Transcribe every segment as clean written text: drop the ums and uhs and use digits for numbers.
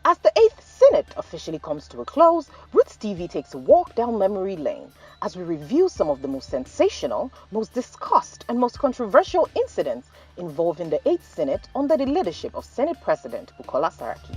As the 8th Senate officially comes to a close, Rootstv takes a walk down memory lane as we review some of the most sensational, most discussed, and most controversial incidents involving the 8th Senate under the leadership of Senate President Bukola Saraki.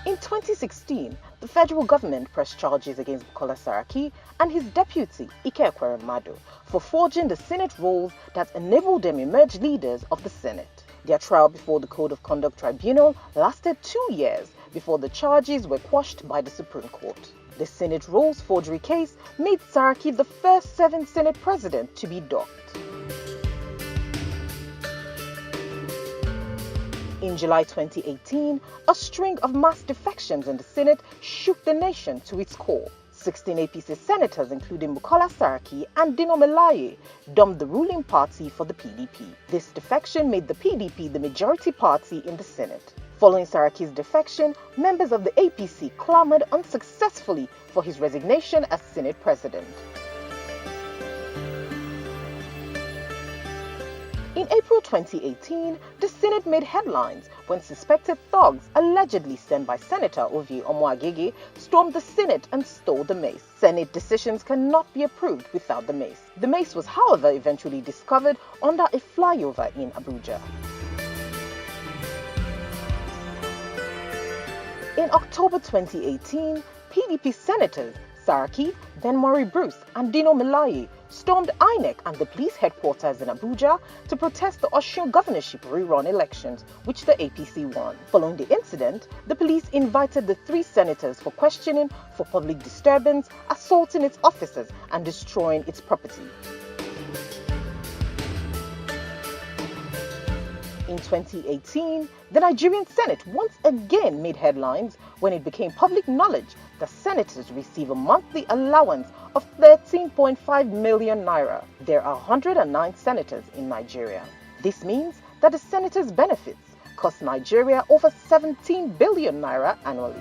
In 2016, the federal government pressed charges against Bukola Saraki and his deputy, Ike Ekweremadu, for forging the Senate rolls that enabled them emerge leaders of the Senate. Their trial before the Code of Conduct Tribunal lasted 2 years before the charges were quashed by the Supreme Court. The Senate rolls forgery case made Saraki the first 7th Senate president to be docked. In July 2018, a string of mass defections in the Senate shook the nation to its core. 16 APC senators, including Bukola Saraki and Dino Melaye, dumped the ruling party for the PDP. This defection made the PDP the majority party in the Senate. Following Saraki's defection, members of the APC clamored unsuccessfully for his resignation as Senate president. In April 2018, the Senate made headlines when suspected thugs allegedly sent by Senator Ovie Omoagege stormed the Senate and stole the mace. Senate decisions cannot be approved without the mace. The mace was, however, eventually discovered under a flyover in Abuja. In October 2018, PDP senators Saraki, then Murray Bruce, and Dino Melaye stormed INEC and the police headquarters in Abuja to protest the Osun governorship rerun elections, which the APC won. Following the incident, the police invited the 3 senators for questioning for public disturbance, assaulting its officers, and destroying its property. In 2018, the Nigerian Senate once again made headlines when it became public knowledge that senators receive a monthly allowance of 13.5 million naira. There are 109 senators in Nigeria. This means that the senators' benefits cost Nigeria over 17 billion naira annually.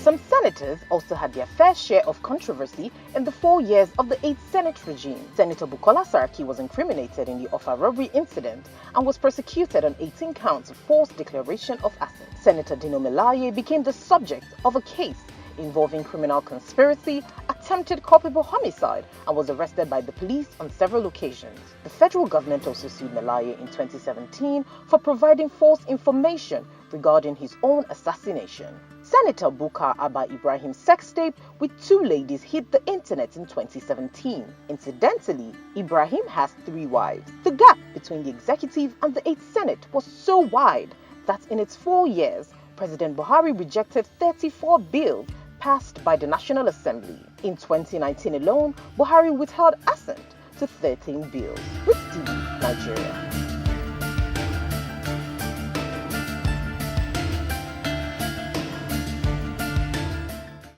Some senators also had their fair share of controversy in the 4 years of the 8th Senate regime. Senator Bukola Saraki was incriminated in the Offa robbery incident and was prosecuted on 18 counts of false declaration of assets. Senator Dino Melaye became the subject of a case involving criminal conspiracy, attempted culpable homicide, and was arrested by the police on several occasions. The federal government also sued Melaye in 2017 for providing false information regarding his own assassination. Senator Bukar Abba Ibrahim's sex tape with 2 ladies hit the internet in 2017. Incidentally, Ibrahim has 3 wives. The gap between the executive and the 8th Senate was so wide that in its 4 years, President Buhari rejected 34 bills passed by the National Assembly. In 2019 alone, Buhari withheld assent to 13 bills. Rootstv, Nigeria.